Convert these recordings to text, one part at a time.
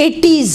80s।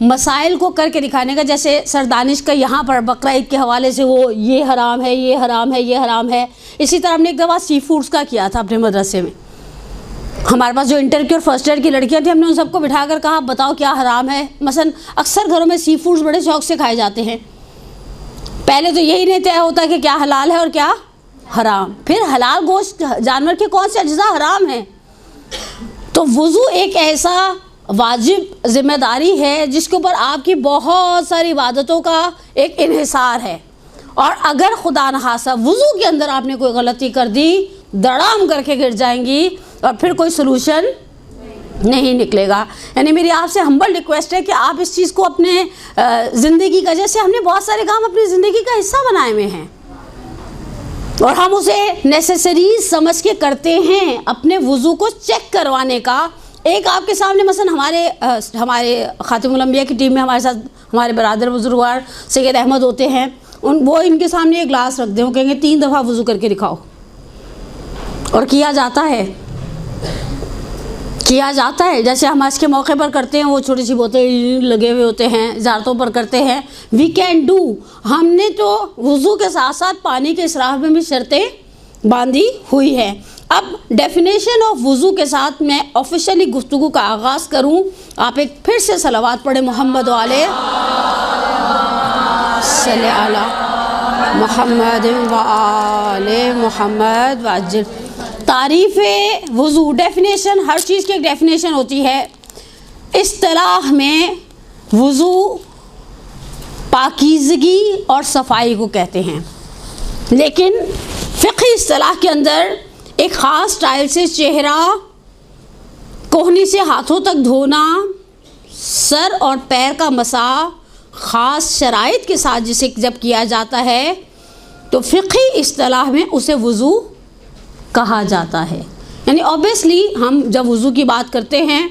مسائل کو کر کے دکھانے کا، جیسے سر دانش کا یہاں پر بقرہ عید کے حوالے سے وہ یہ حرام ہے، یہ حرام ہے، یہ حرام ہے. اسی طرح ہم نے ایک دفعہ سی فوڈس کا کیا تھا اپنے مدرسے میں. ہمارے پاس جو انٹر کی اور فرسٹ ایئر کی لڑکیاں تھیں، ہم نے ان سب کو بٹھا کر کہا بتاؤ کیا حرام ہے. مثلا اکثر گھروں میں سی فوڈس بڑے شوق سے کھائے جاتے ہیں. پہلے تو یہی نہیں طے ہوتا کہ کیا حلال ہے اور کیا حرام، پھر حلال گوشت جانور کے کون سے اجزاء حرام ہیں. تو وضو ایک ایسا واجب ذمہ داری ہے جس کے اوپر آپ کی بہت ساری عبادتوں کا ایک انحصار ہے، اور اگر خدا نخواستہ وضو کے اندر آپ نے کوئی غلطی کر دی، دڑام کر کے گر جائیں گی اور پھر کوئی سلوشن نہیں نکلے گا. یعنی میری آپ سے ہمبل ریکویسٹ ہے کہ آپ اس چیز کو اپنے زندگی کا، جیسے ہم نے بہت سارے کام اپنی زندگی کا حصہ بنائے ہوئے ہیں اور ہم اسے نیسیسریز سمجھ کے کرتے ہیں. اپنے وضو کو چیک کروانے کا ایک آپ کے سامنے، مثلا ہمارے خاتم الانبیاء کی ٹیم میں ہمارے ساتھ ہمارے برادر بزرگوار سید احمد ہوتے ہیں، وہ ان کے سامنے ایک گلاس رکھ دیں، وہ کہیں گے 3 دفعہ وضو کر کے دکھاؤ، اور کیا جاتا ہے. جیسے ہم آج کے موقع پر کرتے ہیں، وہ چھوٹی سی بوتیں لگے ہوئے ہوتے ہیں، زیارتوں پر کرتے ہیں. We can do. ہم نے تو وضو کے ساتھ ساتھ پانی کے اسراف میں بھی شرطیں باندھی ہوئی ہیں. اب ڈیفینیشن آف وضو کے ساتھ میں آفیشلی گفتگو کا آغاز کروں. آپ ایک پھر سے صلوات پڑھیں محمد والے صلی علی محمد وآل محمد وعجل. تعریف وضو، ڈیفینیشن، ہر چیز کی ایک ڈیفینیشن ہوتی ہے. اصطلاح میں وضو پاکیزگی اور صفائی کو کہتے ہیں، لیکن فقہی اصطلاح کے اندر ایک خاص سٹائل سے چہرہ کوہنی سے ہاتھوں تک دھونا، سر اور پیر کا مسح خاص شرائط کے ساتھ جسے جب کیا جاتا ہے تو فقہی اصطلاح میں اسے وضو کہا جاتا ہے. یعنی اوبیسلی ہم جب وضو کی بات کرتے ہیں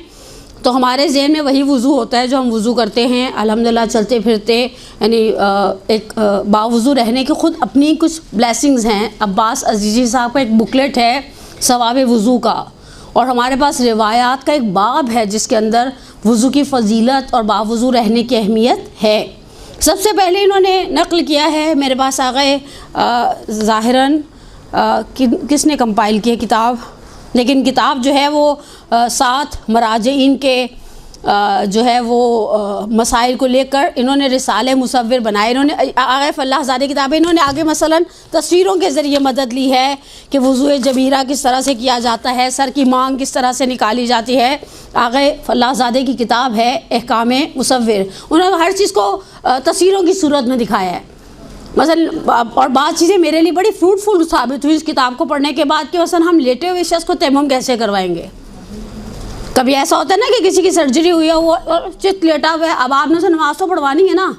تو ہمارے ذہن میں وہی وضو ہوتا ہے جو ہم وضو کرتے ہیں الحمدللہ چلتے پھرتے. یعنی ایک باوضو رہنے کی خود اپنی کچھ بلیسنگز ہیں. عباس عزیزی صاحب کا ایک بکلیٹ ہے ثواب وضو کا، اور ہمارے پاس روایات کا ایک باب ہے جس کے اندر وضو کی فضیلت اور باوضو رہنے کی اہمیت ہے. سب سے پہلے انہوں نے نقل کیا ہے، میرے پاس آ گئے ظاہراً کس نے کمپائل کی ہے کتاب، لیکن کتاب جو ہے وہ 7 مراجعین کے جو ہے وہ مسائل کو لے کر انہوں نے رسالے مصور بنائے. انہوں نے آغا فلاح زادہ کتابیں، انہوں نے آگے مثلا تصویروں کے ذریعے مدد لی ہے کہ وضوء جبیرہ کس طرح سے کیا جاتا ہے، سر کی مانگ کس طرح سے نکالی جاتی ہے. آغا فلاح زادہ کی کتاب ہے احکام مصور، انہوں نے ہر چیز کو تصویروں کی صورت میں دکھایا ہے. مثلا اور بعض چیزیں میرے لیے بڑی فروٹفل ثابت ہوئی اس کتاب کو پڑھنے کے بعد کہ مثلا ہم لیٹے ہوئے شخص کو تیمم کیسے کروائیں گے. کبھی ایسا ہوتا ہے نا کہ کسی کی سرجری ہوئی ہے وہ چت لیٹا ہوا ہے، اب آپ نے اسے نماز تو پڑھوانی ہے نا.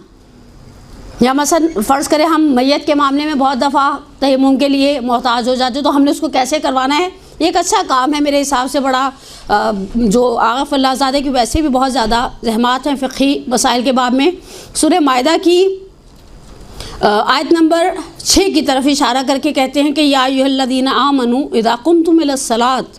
یا مثلا فرض کریں ہم میت کے معاملے میں بہت دفعہ تیمم کے لیے محتاج ہو جاتے تو ہم نے اس کو کیسے کروانا ہے. یہ ایک اچھا کام ہے میرے حساب سے. بڑا جو آغا فلاح زادہ کی ویسے بھی بہت زیادہ زحمات ہیں فقہی مسائل کے باب میں. سورہ مائدہ کی آیت نمبر 6 کی طرف اشارہ کر کے کہتے ہیں کہ یا ایھا الذین آمنوا اذا قمتم الی الصلاۃ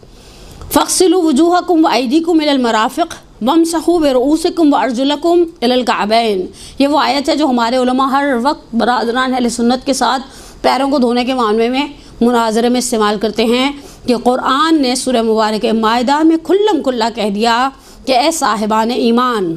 فاغسلوا وجوہکم وایدیکم الی المرافق وامسحوا برؤوسکم وارجلکم الی الکعبین. یہ وہ آیت ہے جو ہمارے علماء ہر وقت برادران اہل سنت کے ساتھ پیروں کو دھونے کے معاملے میں مناظرے میں استعمال کرتے ہیں کہ قرآن نے سورہ مبارک مائدہ میں کھلم کھلا کہہ دیا کہ اے صاحبان ایمان،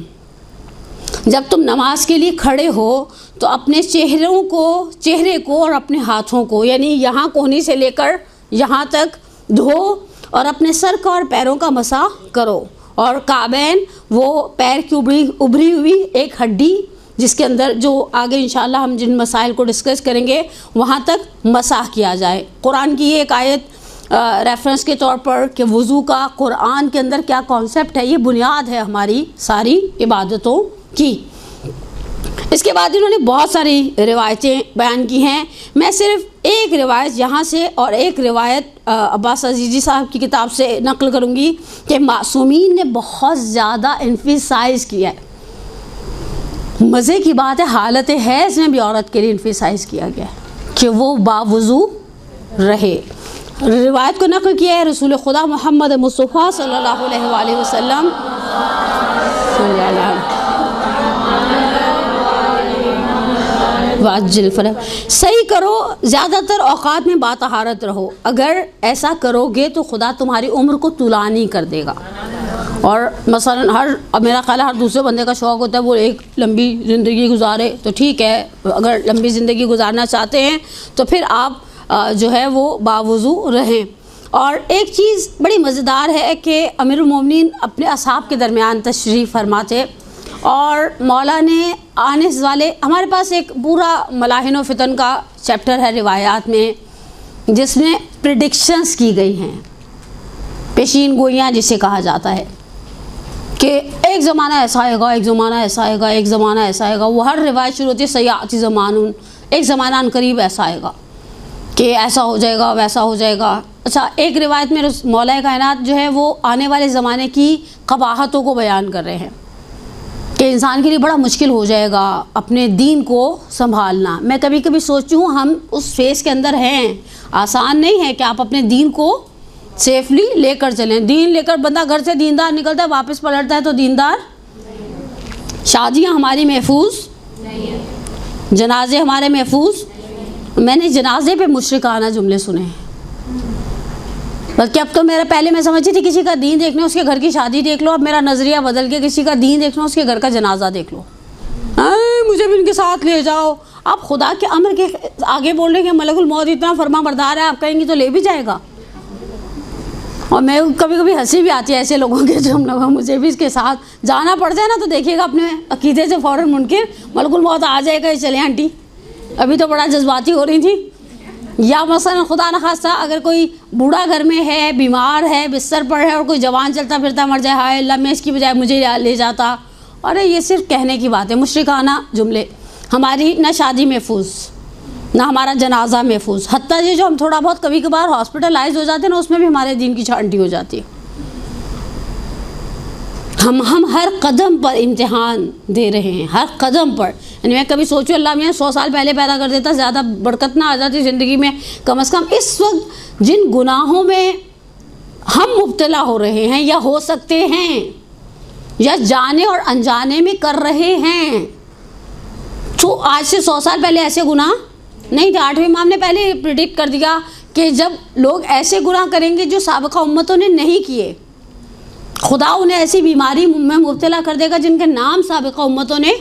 جب تم نماز کے لیے کھڑے ہو تو اپنے چہرے کو اور اپنے ہاتھوں کو، یعنی یہاں کوہنی سے لے کر یہاں تک دھو، اور اپنے سر کا اور پیروں کا مسح کرو. اور کعبین وہ پیر کی ابھری ہوئی ایک ہڈی جس کے اندر جو آگے انشاءاللہ ہم جن مسائل کو ڈسکس کریں گے وہاں تک مسح کیا جائے. قرآن کی یہ ایک آیت ریفرنس کے طور پر کہ وضو کا قرآن کے اندر کیا کانسیپٹ ہے، یہ بنیاد ہے ہماری ساری عبادتوں کی. اس کے بعد انہوں نے بہت ساری روایتیں بیان کی ہیں. میں صرف ایک روایت یہاں سے اور ایک روایت عباس عزیزی صاحب کی کتاب سے نقل کروں گی کہ معصومین نے بہت زیادہ انفیسائز کیا ہے. مزے کی بات ہے حالت حیض میں بھی عورت کے لیے انفیسائز کیا گیا ہے کہ وہ باوضو رہے. روایت کو نقل کیا ہے رسول خدا محمد مصطفیٰ صلی اللہ علیہ وآلہ وسلم صلی اللہ علیہ واجل فرق صحیح کرو، زیادہ تر اوقات میں باطہارت رہو. اگر ایسا کرو گے تو خدا تمہاری عمر کو طولانی کر دے گا. اور مثلا میرا خیال ہے ہر دوسرے بندے کا شوق ہوتا ہے وہ ایک لمبی زندگی گزارے، تو ٹھیک ہے، اگر لمبی زندگی گزارنا چاہتے ہیں تو پھر آپ جو ہے وہ باوضو رہیں. اور ایک چیز بڑی مزیدار ہے کہ امیر المومنین اپنے اصحاب کے درمیان تشریف فرماتے، اور مولا نے آنے والے، ہمارے پاس ایک پورا ملاحن و فتن کا چیپٹر ہے روایات میں، جس میں پریڈکشنز کی گئی ہیں، پیشین گوئیاں جسے کہا جاتا ہے کہ ایک زمانہ ایسا آئے گا، ایک زمانہ ایسا آئے گا، ایک زمانہ ایسا آئے گا. وہ ہر روایت شروع ہوتی ہے سیاتی زمانون، ایک زمانہ ان قریب ایسا آئے گا کہ ایسا ہو جائے گا، ویسا ہو جائے گا. اچھا، ایک روایت میں مولا کائنات جو ہے وہ آنے والے زمانے کی قباحتوں کو بیان کر رہے ہیں کہ انسان کے لیے بڑا مشکل ہو جائے گا اپنے دین کو سنبھالنا. میں کبھی کبھی سوچتی ہوں ہم اس فیز کے اندر ہیں. آسان نہیں ہے کہ آپ اپنے دین کو سیفلی لے کر چلیں. دین لے کر بندہ گھر سے دیندار نکلتا ہے، واپس پلٹتا ہے تو دیندار. شادیاں ہماری محفوظ، جنازے ہمارے محفوظ. میں نے جنازے پہ مشرکانہ جملے سنے ہیں، بلکہ اب تو میرا، پہلے میں سمجھتی تھی کسی کا دین دیکھنا اس کے گھر کی شادی دیکھ لو، اب میرا نظریہ بدل کے کسی کا دین دیکھنا اس کے گھر کا جنازہ دیکھ لو. مجھے بھی ان کے ساتھ لے جاؤ. آپ خدا کے امر کے آگے بول رہے ہیں کہ ملک الموت اتنا فرما بردار ہے، آپ کہیں گے تو لے بھی جائے گا. اور میں کبھی کبھی ہنسی بھی آتی ہے ایسے لوگوں کے جو ہم لوگ، مجھے بھی اس کے ساتھ جانا پڑ جائے نا تو دیکھیے گا اپنے عقیدے سے فوراً منکر، ملک الموت آ جائے گا، چلے آنٹی. ابھی تو بڑا جذباتی ہو رہی تھی. یا مثلا خدا نخواستہ اگر کوئی بوڑھا گھر میں ہے، بیمار ہے، بستر پر ہے، اور کوئی جوان چلتا پھرتا مر جائے، ہائے اللہ میں اس کی بجائے مجھے لے جاتا. ارے یہ صرف کہنے کی بات ہے، مشرکانہ جملے. ہماری نہ شادی محفوظ، نہ ہمارا جنازہ محفوظ. حتیٰ یہ جو ہم تھوڑا بہت کبھی کبھار ہاسپٹلائز ہو جاتے ہیں نا، اس میں بھی ہمارے دین کی چھانٹی ہو جاتی ہے. ہم ہر قدم پر امتحان دے رہے ہیں، ہر قدم پر. یعنی میں کبھی سوچوں اللہ میاں 100 سال پہلے پیدا کر دیتا، زیادہ برکت نہ آ جاتی زندگی میں. کم از کم اس وقت جن گناہوں میں ہم مبتلا ہو رہے ہیں یا ہو سکتے ہیں یا جانے اور انجانے میں کر رہے ہیں، تو آج سے 100 سال پہلے ایسے گناہ نہیں تھے. 8ویں امام نے پہلے پریڈکٹ کر دیا کہ جب لوگ ایسے گناہ کریں گے جو سابقہ امتوں نے نہیں کیے، خدا انہیں ایسی بیماری میں مبتلا کر دے گا جن کے نام سابقہ امتوں نے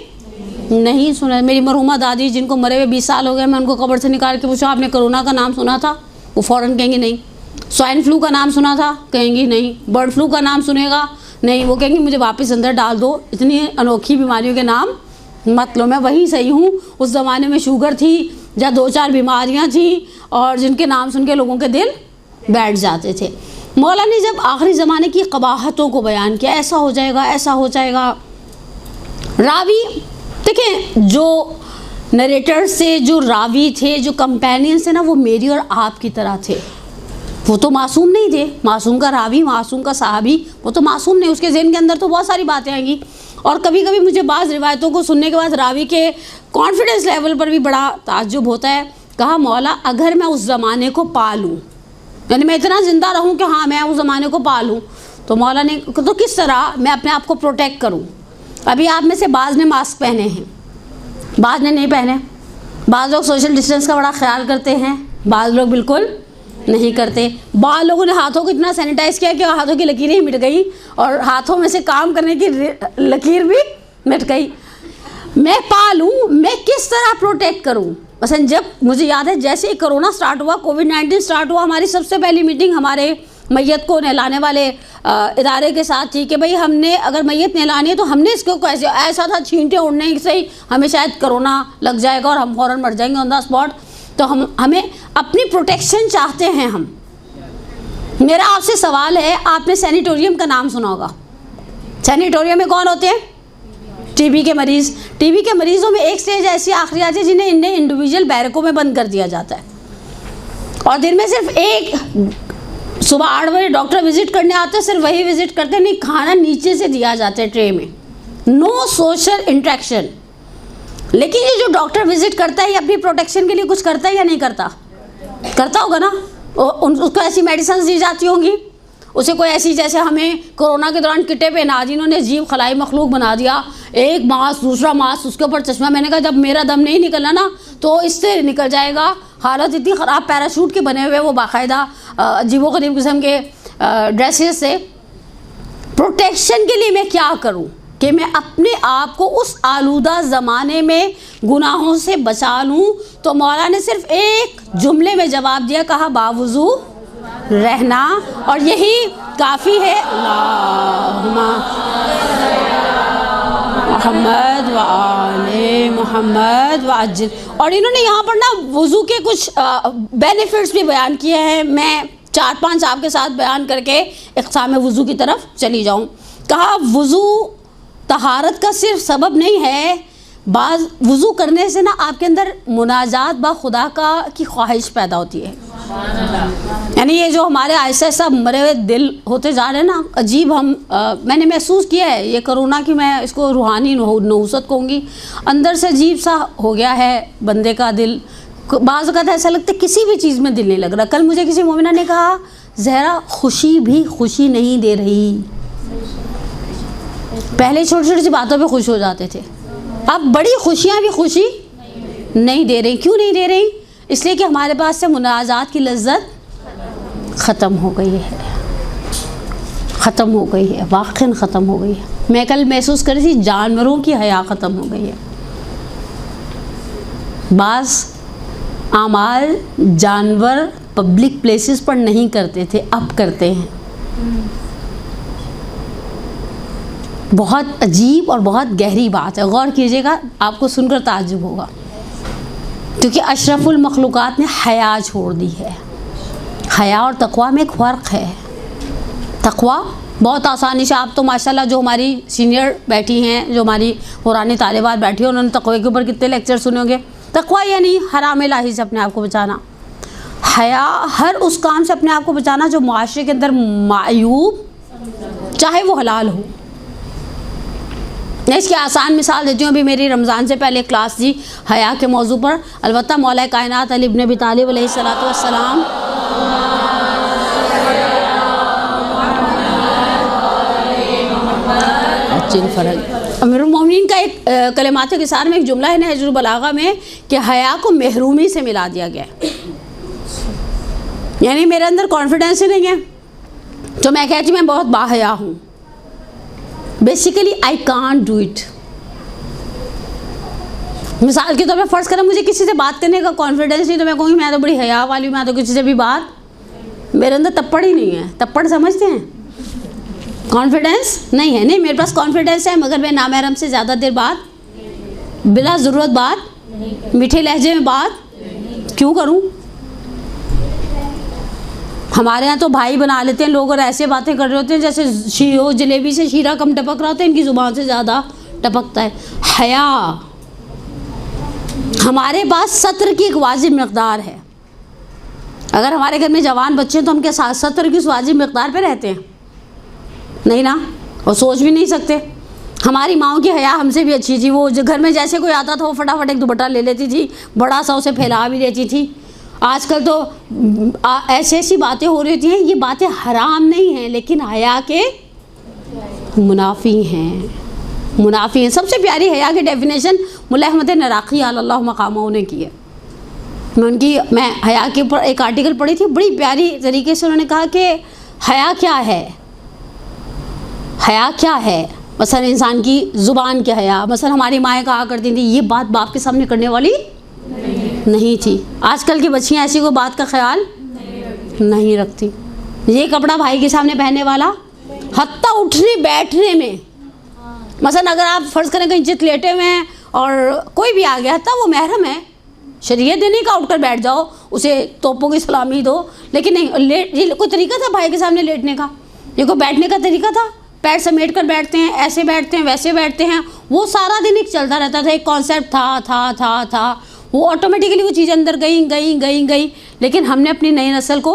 نہیں سنا. میری مرحومہ دادی جن کو مرے ہوئے 20 سال ہو گئے، میں ان کو قبر سے نکال کے پوچھا آپ نے کرونا کا نام سنا تھا؟ وہ فوراً کہیں گے نہیں. سوائن فلو کا نام سنا تھا؟ کہیں گی نہیں. برڈ فلو کا نام سنے گا؟ نہیں. وہ کہیں گے مجھے واپس اندر ڈال دو، اتنی انوکھی بیماریوں کے نام مت لو. میں وہی صحیح ہوں. اس زمانے میں شوگر تھی یا 2-4 بیماریاں تھیں اور جن کے نام سن کے لوگوں کے دل بیٹھ جاتے تھے. مولا نے جب آخری زمانے کی قباحتوں کو بیان کیا، ایسا ہو جائے گا، ایسا ہو جائے گا. راوی دیکھیں، جو نریٹر سے، جو راوی تھے، جو کمپینین تھے نا، وہ میری اور آپ کی طرح تھے. وہ تو معصوم نہیں تھے. معصوم کا راوی، معصوم کا صحابی، وہ تو معصوم نہیں. اس کے ذہن کے اندر تو بہت ساری باتیں آئیں گی. اور کبھی کبھی مجھے بعض روایتوں کو سننے کے بعد راوی کے کانفیڈنس لیول پر بھی بڑا تعجب ہوتا ہے. کہا مولا اگر میں اس زمانے کو پالوں، یعنی میں اتنا زندہ رہوں کہ ہاں میں اس زمانے کو پالوں، تو مولا نے تو کس طرح میں اپنے آپ کو پروٹیکٹ کروں. ابھی آپ میں سے بعض نے ماسک پہنے ہیں، بعض نے نہیں پہنے. بعض لوگ سوشل ڈسٹینس کا بڑا خیال کرتے ہیں، بعض لوگ بالکل نہیں کرتے. بعض لوگوں نے ہاتھوں کو اتنا سینیٹائز کیا کہ ہاتھوں کی لکیریں ہی مٹ گئی اور ہاتھوں میں سے کام کرنے کی لکیر بھی مٹ گئی. میں پالوں، میں کس طرح پروٹیکٹ کروں. مثلا جب مجھے یاد ہے جیسے ہی کرونا سٹارٹ ہوا، کووڈ-19 سٹارٹ ہوا، ہماری سب سے پہلی میٹنگ ہمارے میت کو نہلانے والے ادارے کے ساتھ تھی کہ بھئی ہم نے اگر میت نہلانی ہے تو ہم نے اس کو ایسا تھا چھینٹے اڑنے سے ہی ہمیں شاید کرونا لگ جائے گا اور ہم فوراً مر جائیں گے آن دا اسپاٹ. تو ہمیں اپنی پروٹیکشن چاہتے ہیں ہم. میرا آپ سے سوال ہے، آپ نے سینیٹوریم کا نام سنا ہوگا. سینیٹوریم میں کون ہوتے ہیں؟ ٹی بی کے مریض. ٹی بی کے مریضوں میں ایک سٹیج ایسی آخری آتی ہے جنہیں انڈیویجول بیرکوں میں بند کر دیا جاتا ہے، اور دن میں صرف ایک، صبح 8 بجے ڈاکٹر وزٹ کرنے آتے ہیں، صرف وہی وزٹ کرتے ہیں. نہیں، کھانا نیچے سے دیا جاتا ہے ٹرے میں، نو سوشل انٹریکشن. لیکن یہ جو ڈاکٹر وزٹ کرتا ہے یہ اپنی پروٹیکشن کے لیے کچھ کرتا ہے یا نہیں کرتا؟ کرتا ہوگا نا. اس کو ایسی میڈیسنز دی جاتی ہوں گی، اسے کوئی ایسی جیسے ہمیں کورونا کے دوران کٹے پہنا دی، انہوں نے عجیب خلائی مخلوق بنا دیا، ایک ماسک دوسرا ماسک اس کے اوپر چشمہ. میں نے کہا جب میرا دم نہیں نکلنا نا تو اس سے نکل جائے گا. حالت اتنی خراب، پیراشوٹ کے بنے ہوئے وہ باقاعدہ عجیب و غریب قسم کے ڈریسز سے. پروٹیکشن کے لیے میں کیا کروں کہ میں اپنے آپ کو اس آلودہ زمانے میں گناہوں سے بچا لوں؟ تو مولا نے صرف ایک جملے میں جواب دیا، کہا باوضو رہنا، اور یہی کافی ہے. اللہم محمد و آل محمد وعجل. اور انہوں نے یہاں پر نا وضو کے کچھ بینیفٹس بھی بیان کیے ہیں. میں 4-5 آپ کے ساتھ بیان کر کے اقسام وضو کی طرف چلی جاؤں. کہا وضو طہارت کا صرف سبب نہیں ہے، بعض وضو کرنے سے نا آپ کے اندر مناجات با خدا کی خواہش پیدا ہوتی ہے. یعنی یہ جو ہمارے ایسا ایسا مرے ہوئے دل ہوتے جا رہے ہیں نا عجیب، میں نے محسوس کیا ہے یہ کرونا کی، میں اس کو روحانی نحوست کہوں گی، اندر سے عجیب سا ہو گیا ہے بندے کا دل. بعض اوقات ایسا لگتا ہے کسی بھی چیز میں دل نہیں لگ رہا. کل مجھے کسی مومنہ نے کہا زہرا خوشی بھی خوشی نہیں دے رہی. پہلے چھوٹی چھوٹی سی باتوں پہ خوش ہو جاتے تھے، اب بڑی خوشیاں بھی خوشی نہیں دے رہی. کیوں نہیں دے رہی؟ اس لیے کہ ہمارے پاس سے مناجات کی لذت ختم ہو گئی ہے، ختم ہو گئی ہے، واقعاً ختم ہو گئی ہے. میں کل محسوس کر رہی تھی جانوروں کی حیا ختم ہو گئی ہے. بعض اعمال جانور پبلک پلیسز پر نہیں کرتے تھے، اب کرتے ہیں. بہت عجیب اور بہت گہری بات ہے، غور کیجیے گا، آپ کو سن کر تعجب ہوگا. کیونکہ اشرف المخلوقات نے حیا چھوڑ دی ہے. حیا اور تقویٰ میں ایک فرق ہے. تقویٰ بہت آسانی سے، آپ تو ماشاءاللہ جو ہماری سینئر بیٹھی ہیں، جو ہماری پرانی طالبات بیٹھی ہیں، انہوں نے تقوی کے اوپر کتنے لیکچر سنے ہوں گے. تقویٰ یعنی حرام الہی سے اپنے آپ کو بچانا. حیا ہر اس کام سے اپنے آپ کو بچانا جو معاشرے کے اندر معیوب، چاہے وہ حلال ہو. میں اس کی آسان مثال دیتی ہوں. ابھی میری رمضان سے پہلے کلاس تھی حیا کے موضوع پر. البتہ مولا کائنات علی ابن ابی طالب علیہ السلام امیر المومنین کا ایک کلمات کثار میں ایک جملہ ہے نہج البلاغہ میں کہ حیا کو محرومی سے ملا دیا گیا ہے. یعنی میرے اندر کانفیڈنس ہی نہیں ہے تو میں کہتی میں بہت باحیا ہوں. Basically I can't do it. مثال کے طور پہ فرض کریں مجھے کسی سے بات کرنے کا کانفیڈنس نہیں تو میں کہوں گی میں تو بڑی حیا والی ہوں، میں تو کسی سے بھی بات، میرے اندر تپڑ ہی نہیں ہے. تپڑ سمجھتے ہیں؟ کانفیڈنس نہیں ہے. نہیں، میرے پاس کانفیڈنس ہے مگر میں نامحرم سے زیادہ دیر بات، بلا ضرورت بات، میٹھے لہجے میں بات کیوں کروں؟ ہمارے ہاں تو بھائی بنا لیتے ہیں لوگ اور ایسے باتیں کر رہے ہوتے ہیں جیسے جلیبی سے شیرہ کم ٹپک رہا ہوتا ہے، ان کی زبان سے زیادہ ٹپکتا ہے. حیا ہمارے پاس ستر کی ایک واجب مقدار ہے. اگر ہمارے گھر میں جوان بچے ہیں تو ہم کے ساتھ 70 کی اس واجب مقدار پہ رہتے ہیں؟ نہیں نا، اور سوچ بھی نہیں سکتے. ہماری ماؤں کی حیا ہم سے بھی اچھی تھی. وہ گھر میں جیسے کوئی آتا تھا وہ فٹافٹ ایک دوپٹہ لے لیتی تھی، بڑا سا اسے پھیلا بھی دیتی تھی. آج کل تو ایسی ایسی باتیں ہو رہی ہوتی ہیں. یہ باتیں حرام نہیں ہیں لیکن حیا کے منافی ہیں، منافی ہیں. سب سے پیاری حیا کی ڈیفینیشن ملا احمد نراقی علی اللہ مقامہ نے کی ہے. میں حیا کے اوپر ایک آرٹیکل پڑھی تھی، بڑی پیاری طریقے سے انہوں نے کہا کہ حیا کیا ہے. حیا کیا ہے؟ مثلا انسان کی زبان کی حیا. مثلا ہماری مائیں کہا کرتی تھیں یہ بات باپ کے سامنے کرنے والی نہیں تھی. آج کل کی بچیاں ایسی کوئی بات کا خیال نہیں رکھتی. یہ کپڑا بھائی کے سامنے پہننے والا، حتیٰ اٹھنے بیٹھنے میں. مثلا اگر آپ فرض کریں کہیں چت لیٹے ہوئے ہیں اور کوئی بھی آ گیا حتیٰ وہ محرم ہے، شریعت دینے کا اٹھ کر بیٹھ جاؤ، اسے توپوں کی سلامی دو. لیکن نہیں، یہ کوئی طریقہ تھا بھائی کے سامنے لیٹنے کا؟ یہ کوئی بیٹھنے کا طریقہ تھا؟ پیر سمیٹ کر بیٹھتے ہیں، ایسے بیٹھتے ہیں، ویسے بیٹھتے ہیں. وہ سارا دن ایک چلتا رہتا تھا، ایک کانسیپٹ تھا. وہ آٹومیٹیکلی وہ چیزیں اندر گئی. لیکن ہم نے اپنی نئی نسل کو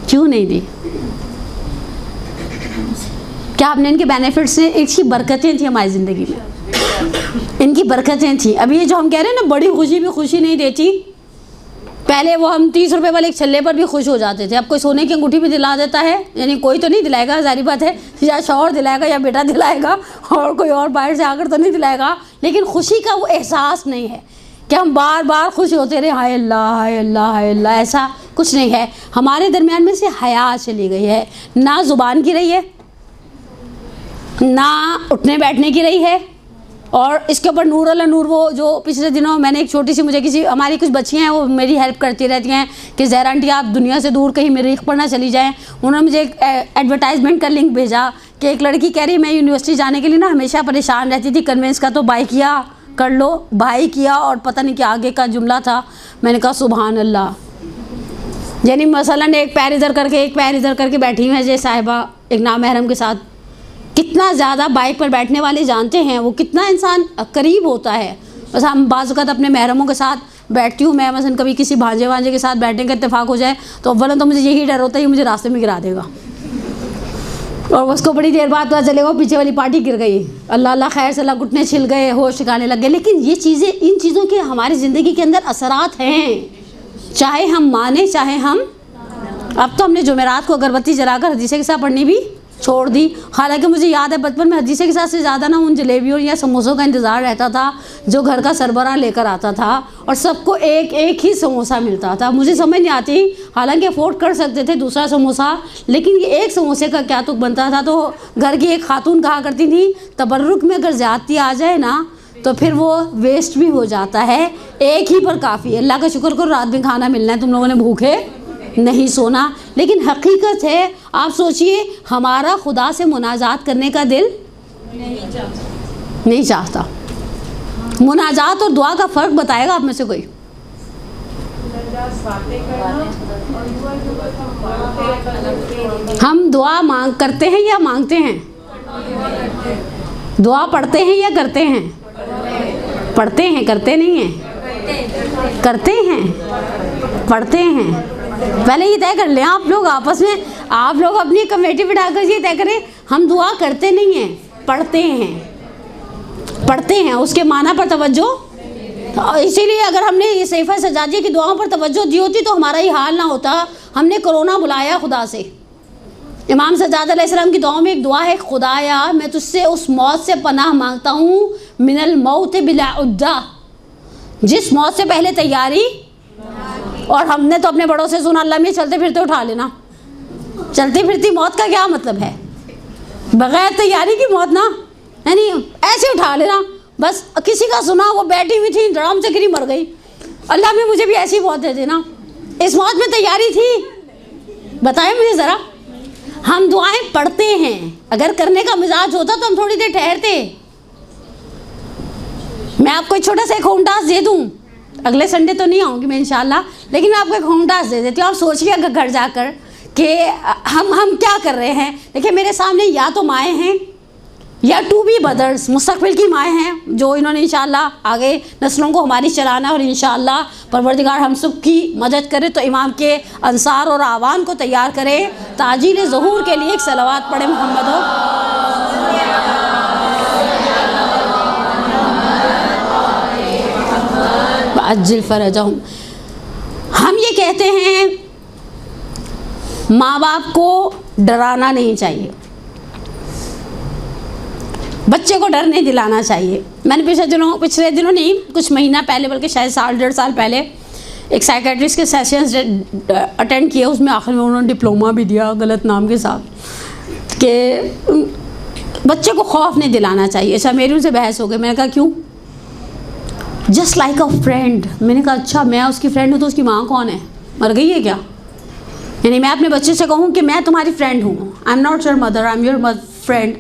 کیوں نہیں دی؟ کیا ہم نے ان کے بینیفٹس سے، اس کی برکتیں تھیں ہماری زندگی میں، ان کی برکتیں تھیں. ابھی یہ جو ہم کہہ رہے ہیں نا بڑی خوشی بھی خوشی نہیں دیتی. پہلے وہ ہم 30 روپے والے ایک چھلے پر بھی خوش ہو جاتے تھے، اب کوئی سونے کی انگوٹھی بھی دلا دیتا ہے، یعنی کوئی تو نہیں دلائے گا، ظاہری بات ہے، یا شوہر دلائے گا یا بیٹا دلائے گا، اور کوئی اور باہر سے آ کر تو نہیں دلائے گا، لیکن خوشی کا وہ احساس نہیں ہے کہ ہم بار بار خوش ہوتے رہے، ہائے اللہ ہائے اللہ ہائے اللہ، ایسا کچھ نہیں ہے۔ ہمارے درمیان میں سے حیا چلی گئی ہے، نہ زبان کی رہی ہے، نہ اٹھنے بیٹھنے کی رہی ہے، اور اس کے اوپر نور اللہ نور، وہ جو پچھلے دنوں میں نے ایک چھوٹی سی، مجھے ہماری کچھ بچیاں ہیں وہ میری ہیلپ کرتی رہتی ہیں کہ زہرا آنٹی آپ دنیا سے دور کہیں مریخ پر نہ چلی جائیں، انہوں نے مجھے ایک ایڈورٹائزمنٹ کا لنک بھیجا کہ ایک لڑکی کہہ رہی میں یونیورسٹی جانے کے لیے نا ہمیشہ پریشان رہتی تھی، کنوینس کا تو بائی کیا کر لو، بھائی کیا، اور پتہ نہیں کہ آگے کا جملہ تھا، میں نے کہا سبحان اللہ، یعنی مثلاً ایک پیر ادھر کر کے ایک پیر ادھر کر کے بیٹھی ہوئی ہے جی صاحبہ ایک نامحرم کے ساتھ، کتنا زیادہ بائک پر بیٹھنے والے جانتے ہیں وہ کتنا انسان قریب ہوتا ہے۔ بس ہم بعض اوقات اپنے محرموں کے ساتھ بیٹھتی ہوں میں، مثلا کبھی کسی بھانجے وانجے کے ساتھ بیٹھنے کا اتفاق ہو جائے تو اولا تو مجھے یہی ڈر ہوتا ہے کہ مجھے راستے میں گرا دے گا، اور اس کو بڑی دیر بعد پتہ چلے گا پیچھے والی پارٹی گر گئی، اللہ اللہ خیر سے، اللہ گھٹنے چھل گئے، ہوش ٹھکانے لگ گئے۔ لیکن یہ چیزیں، ان چیزوں کے ہماری زندگی کے اندر اثرات ہیں، چاہے ہم مانیں چاہے ہم، اب تو ہم نے جمعرات کو اگربتی جلا کر حدیث کے ساتھ پڑھنی بھی چھوڑ دی، حالانکہ مجھے یاد ہے بچپن میں حدیث کے ساتھ سے زیادہ نا ان جلیبیوں یا سموسوں کا انتظار رہتا تھا جو گھر کا سربراہ لے کر آتا تھا، اور سب کو ایک ایک ہی سموسہ ملتا تھا، مجھے سمجھ نہیں آتی، حالانکہ افورڈ کر سکتے تھے دوسرا سموسہ، لیکن یہ ایک سموسے کا کیا تک بنتا تھا۔ تو گھر کی ایک خاتون کہا کرتی تھی تبرک میں اگر زیادتی آ جائے نا تو پھر وہ ویسٹ بھی ہو جاتا ہے، ایک ہی پر کافی ہے، اللہ کا شکر کرو رات میں کھانا ملنا ہے، تم لوگوں نے بھوکے نہیں سونا۔ لیکن حقیقت ہے، آپ سوچئے ہمارا خدا سے مناجات کرنے کا دل نہیں چاہتا۔ مناجات اور دعا کا فرق بتائے گا آپ میں سے کوئی؟ ہم دعا کرتے ہیں یا مانگتے ہیں؟ دعا پڑھتے ہیں یا کرتے ہیں؟ پڑھتے ہیں، کرتے نہیں ہیں، کرتے ہیں، پڑھتے ہیں۔ پہلے یہ طے کر لیں آپ لوگ آپس میں، آپ لوگ اپنی کمیٹی بٹھا کر یہ طے کریں ہم دعا کرتے نہیں ہیں، پڑھتے ہیں، پڑھتے ہیں، اس کے معنی پر توجہ۔ اسی لیے اگر ہم نے یہ صحیفہ سجادیہ کی دعاؤں پر توجہ دی ہوتی تو ہمارا یہ حال نہ ہوتا۔ ہم نے کرونا بلایا خدا سے، امام سجاد علیہ السلام کی دعاؤں میں ایک دعا ہے، خدایا میں تجھ سے اس موت سے پناہ مانگتا ہوں، من الموت بلا عدہ، جس موت سے پہلے تیاری، اور ہم نے تو اپنے بڑوں سے سنا اللہ میں چلتے پھرتے اٹھا لینا، چلتی پھرتی موت کا کیا مطلب ہے؟ بغیر تیاری کی موت نا، یعنی ایسے اٹھا لینا، بس کسی کا سنا وہ بیٹھی ہوئی تھی ڈرام سے گری مر گئی، اللہ میں مجھے بھی ایسی موت دے دینا، اس موت میں تیاری تھی؟ بتائیں مجھے ذرا۔ ہم دعائیں پڑھتے ہیں، اگر کرنے کا مزاج ہوتا تو ہم تھوڑی دیر ٹھہرتے۔ میں آپ کو ایک چھوٹا سا ایک ہوم ٹاسک دے دوں، اگلے سنڈے تو نہیں آؤں گی میں انشاءاللہ، لیکن میں آپ کو ایک ہوم ٹاسک دے دیتی ہوں، آپ سوچیے اگر گھر جا کر کہ ہم کیا کر رہے ہیں۔ دیکھیں میرے سامنے یا تو مائیں ہیں یا ٹو بی بدرس، مستقبل کی مائیں ہیں جو انہوں نے انشاءاللہ آگے نسلوں کو ہماری چلانا، اور انشاءاللہ پروردگار ہم سب کی مدد کرے تو امام کے انصار اور اعوان کو تیار کرے، تعجیل ظہور کے لیے ایک صلوات پڑھے محمد ہو۔ عجل فرجہم۔ ہم یہ کہتے ہیں ماں باپ کو ڈرانا نہیں چاہیے، بچے کو ڈر نہیں دلانا چاہیے۔ میں نے پچھلے دنوں نہیں کچھ مہینہ پہلے، بلکہ شاید سال ڈیڑھ سال پہلے ایک سائیکیٹرسٹ کے سیشنز اٹینڈ کیے، اس میں آخر میں انہوں نے ڈپلومہ بھی دیا غلط نام کے ساتھ، کہ بچے کو خوف نہیں دلانا چاہیے۔ اچھا میری ان سے بحث ہو گئی، میں نے کہا کیوں؟ Just like a friend. میں نے کہا اچھا میں اس کی فرینڈ ہوں تو اس کی ماں کون ہے؟ مر گئی ہے کیا؟ یعنی میں اپنے بچے سے کہوں کہ میں تمہاری فرینڈ ہوں، I am not your mother, I am your friend.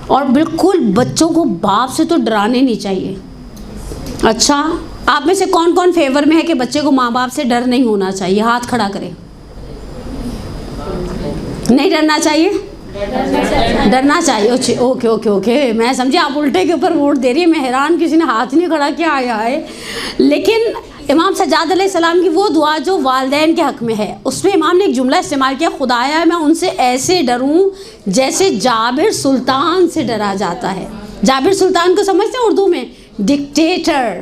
اور بالکل بچوں کو باپ سے تو ڈرانے نہیں چاہیے۔ اچھا آپ میں سے کون کون فیور میں ہے کہ بچے کو ماں باپ سے ڈر نہیں ہونا چاہیے؟ ہاتھ کھڑا کرے۔ نہیں ڈرنا چاہیے؟ ڈرنا چاہیے۔ اوکے اوکے اوکے، میں سمجھے آپ الٹے کے اوپر ووٹ دے رہی ہے، میں حیران کسی نے ہاتھ نہیں کھڑا کیا آیا ہے۔ لیکن امام سجاد علیہ السلام کی وہ دعا جو والدین کے حق میں ہے، اس میں امام نے ایک جملہ استعمال کیا، خدایا میں ان سے ایسے ڈروں جیسے جابر سلطان سے ڈرا جاتا ہے۔ جابر سلطان کو سمجھتے ہیں اردو میں؟ ڈکٹیٹر۔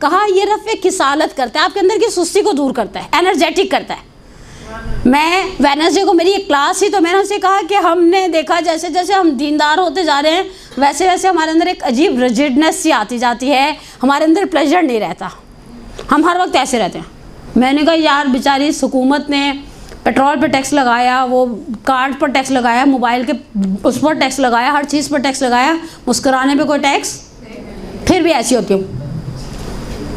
کہا یہ رفع کسالت کرتا ہے، آپ کے اندر کی سستی کو دور کرتا ہے، انرجیٹک کرتا ہے. میں وینسڈے کو میری ایک کلاس تھی تو میں نے اسے کہا کہ ہم نے دیکھا جیسے جیسے ہم دیندار ہوتے جا رہے ہیں ویسے ویسے ہمارے اندر ایک عجیب ریجڈنس سی آتی جاتی ہے، ہمارے اندر پلیجر نہیں رہتا، ہم ہر وقت ایسے رہتے ہیں. میں نے کہا یار بیچاری حکومت نے پیٹرول پہ ٹیکس لگایا، وہ کارڈ پر ٹیکس لگایا، موبائل کے اس پر ٹیکس لگایا، ہر چیز پر ٹیکس لگایا، مسکرانے پہ کوئی ٹیکس، پھر بھی ایسی ہوتی ہوں.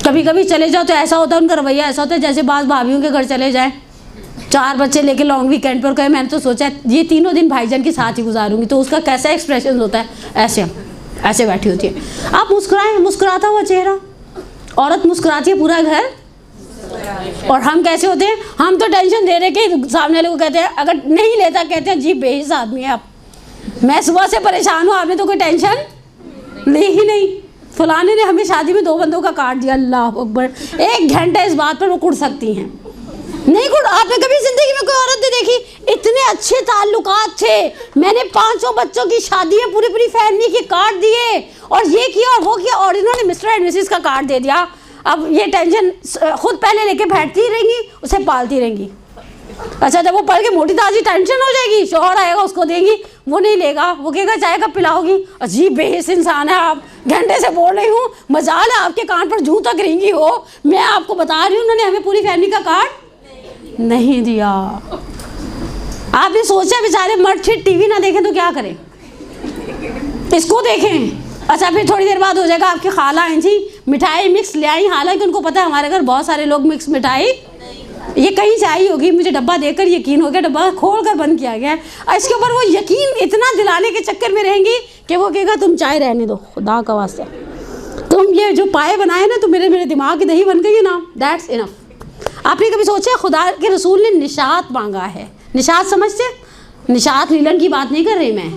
کبھی کبھی چلے جاؤ تو ایسا ہوتا ہے ان کا رویہ ایسا ہوتا ہے جیسے بعض بھابھیوں کے گھر چلے جائیں 4 بچے لے کے لانگ ویکینڈ پر گئے، میں نے تو سوچا یہ تینوں دن بھائی جان کے ساتھ ہی گزاروں گی، تو اس کا کیسا ایکسپریشن ہوتا ہے، ایسے بیٹھی ہوتی ہے. آپ مسکرائیں، مسکراتا ہوا چہرہ، عورت مسکراتی ہے پورا گھر. اور ہم کیسے ہوتے ہیں، ہم تو ٹینشن دے رہے کہ سامنے والے کو کہتے ہیں اگر نہیں لیتا کہتے ہیں جی بے حس آدمی ہے آپ، میں صبح سے پریشان ہوں، آپ نے تو کوئی ٹینشن لی ہی نہیں. فلانے نے ہمیں شادی میں 2 بندوں کا کاٹ دیا، اللہ اکبر، 1 گھنٹہ اس بات پر وہ کڑ سکتی ہیں. نہیں کڑ، آپ نے کبھی زندگی میں کوئی عورت نہیں دیکھی، اتنے اچھے تعلقات تھے، میں نے 500 بچوں کی شادی میں پوری فیملی کے کارڈ دیے اور یہ کیا اور وہ کیا، اور انہوں نے مسٹر اینڈ مسز کا کارڈ دے دیا. اب یہ ٹینشن خود پہلے لے کے بیٹھتی رہیں گی، اسے پالتی رہیں گی. اچھا جب وہ پل کے موٹی تازی ٹینشن ہو جائے گی، شوہر آئے گا اس کو دیں گی، وہ نہیں لے گا، وہ کہے گا چائے کب پلاؤ گی، عجیب بے حس انسان ہے آپ، گھنٹے سے بول رہی ہوں، مجال ہے آپ کے کان پر جوں تک رہیں گی ہو، میں آپ کو بتا رہی ہوں انہوں نے ہمیں پوری فیملی کا کارڈ نہیں دیا. آپ نے سوچا بیچارے مرد پھر ٹی وی نہ دیکھیں تو کیا کریں، اس کو دیکھیں. اچھا پھر تھوڑی دیر بعد ہو جائے گا آپ کی خالہ ہیں جی مٹھائی مکس لے آئی، حالانکہ ان کو پتہ ہے ہمارے گھر بہت سارے لوگ مکس مٹھائی یہ کہیں سے آئی ہوگی، مجھے ڈبہ دیکھ کر یقین ہو گیا، ڈبہ کھول کر بند کیا گیا ہے. اس کے اوپر وہ یقین اتنا دلانے کے چکر میں رہیں گی کہ وہ کہے گا تم چائے رہنے دو خدا کا واسطہ، تم یہ جو پائے بنائے نا تو میرے دماغ کی دہی بن گئی ہے نا، دیٹس انف. آپ نے کبھی سوچا خدا کے رسول نے نشاط مانگا ہے، نشاط سمجھتے، نشاط لیلن کی بات نہیں کر رہی میں،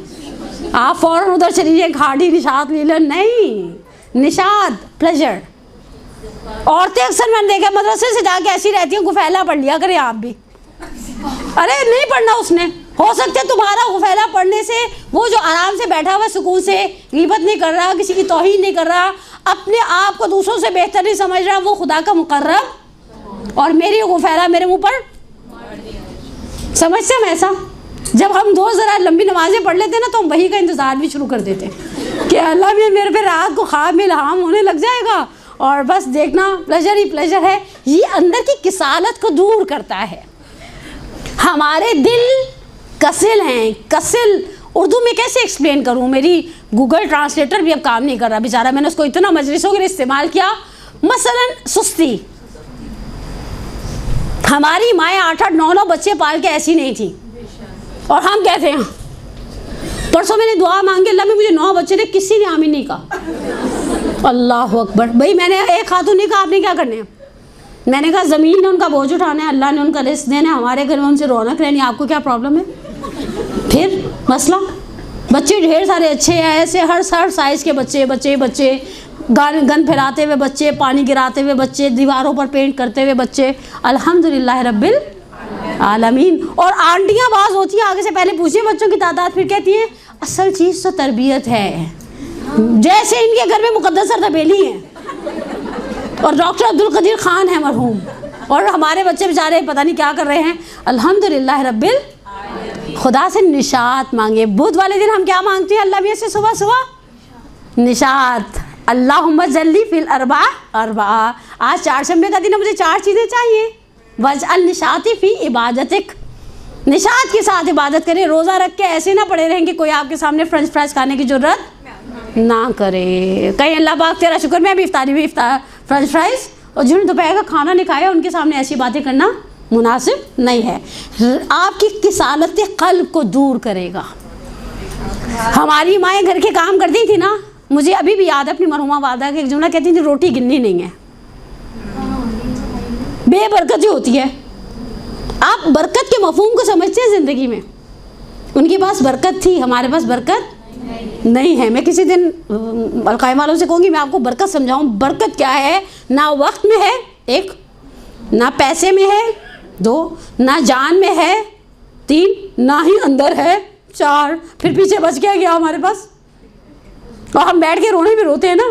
آپ فوراً ادھر چلی جائیں کھاڑی نشاط لیلن نہیں، نشاط پلیجر. عورتیں اکثر میں نے دیکھا مدرسے سے جا کے ایسی رہتی ہیں، غفیلہ پڑھ لیا کریں آپ بھی. ارے نہیں پڑھنا اس نے، ہو سکتا ہے تمہارا غفیلہ پڑھنے سے وہ جو آرام سے بیٹھا ہوا سکون سے غیبت نہیں کر رہا، کسی کی توہین نہیں کر رہا، اپنے آپ کو دوسروں سے بہتر نہیں سمجھ رہا، وہ خدا کا مقرب، اور میری غفیلہ میرے منہ پر سمجھتے ہم ایسا. جب ہم 2 ذرا لمبی نمازیں پڑھ لیتے نا تو ہم وہی کا انتظار بھی شروع کر دیتے کہ اللہ بھی میرے پہ رات کو خواب میں الہام ہونے لگ جائے گا اور بس دیکھنا پلیجر ہی پلیجر ہے. یہ اندر کی کسالت کو دور کرتا ہے. ہمارے دل کسل ہیں، کسل اردو میں کیسے ایکسپلین کروں، میری گوگل ٹرانسلیٹر بھی اب کام نہیں کر رہا بیچارہ، میں نے اس کو اتنا مجلسوں کے لیے استعمال کیا. مثلا سستی، ہماری مائیں 8-8 9-9 بچے پال کے ایسی نہیں تھیں، اور ہم کہتے ہیں پرسوں میں نے دعا مانگی اللہ میں مجھے 9 بچے تھے، کسی نے آمین نہیں کہا. اللہ اکبر. بھائی میں نے ایک خاتون نہیں کہا آپ نے کیا کرنے ہیں، میں نے کہا زمین نے ان کا بوجھ اٹھانا ہے، اللہ نے ان کا رزق دینا ہے، ہمارے گھر میں ان سے رونق رہنی ہے، آپ کو کیا پرابلم ہے. پھر مسئلہ بچے ڈھیر سارے اچھے ہیں، ایسے ہر سائز کے بچے گن پھیلاتے ہوئے بچے، پانی گراتے ہوئے بچے، دیواروں پر پینٹ کرتے ہوئے بچے، الحمدللہ رب العالمین. اور آنٹیاں بعض ہوتی ہیں آگے سے پہلے پوچھیں بچوں کی تعداد، پھر کہتی ہیں اصل چیز تو تربیت ہے، جیسے ان کے گھر میں مقدس ارطبیلی ہیں اور ڈاکٹر عبدالقدیر خان ہے مرحوم، اور ہمارے بچے بیچارے پتہ نہیں کیا کر رہے ہیں. الحمدللہ رب خدا سے نشاط مانگے. بدھ والے دن ہم کیا مانگتے ہیں اللہ میں سے صبح نشاط، اللہم جلی فی الاربعہ. آج 4 شنبے کا دن ہے، مجھے 4 چیزیں چاہیے. واجعل نشاطی فی عبادتک، نشاط کے ساتھ عبادت کریں. روزہ رکھ کے ایسے نہ پڑے رہیں کہ کوئی آپ کے سامنے فرینچ فرائز کھانے کی ضرورت نہ کرے. کہیں اللہ پاک تیرا شکر میں ابھی افطاری بھی فرینچ فرائز، اور جنہوں نے دوپہر کا کھانا نہیں کھایا ان کے سامنے ایسی باتیں کرنا مناسب نہیں ہے. آپ کی کسالت قلب کو دور کرے گا. ہماری مائیں گھر کے کام کرتی تھی نا، مجھے ابھی بھی یاد ہے اپنی مرحومہ والدہ کے ایک جملہ کہتی تھی روٹی گننی نہیں ہے، بے برکتی ہوتی ہے. آپ برکت کے مفہوم کو سمجھتے ہیں زندگی میں؟ ان کے پاس برکت تھی، ہمارے پاس برکت نہیں ہے. میں کسی دن القائم والوں سے کہوں گی میں آپ کو برکت سمجھاؤں. برکت کیا ہے؟ نہ وقت میں ہے 1، نہ پیسے میں ہے 2، نہ جان میں ہے 3، نہ ہی اندر ہے 4. پھر پیچھے بچ گیا ہمارے پاس، اور ہم بیٹھ کے رونے میں روتے ہیں نا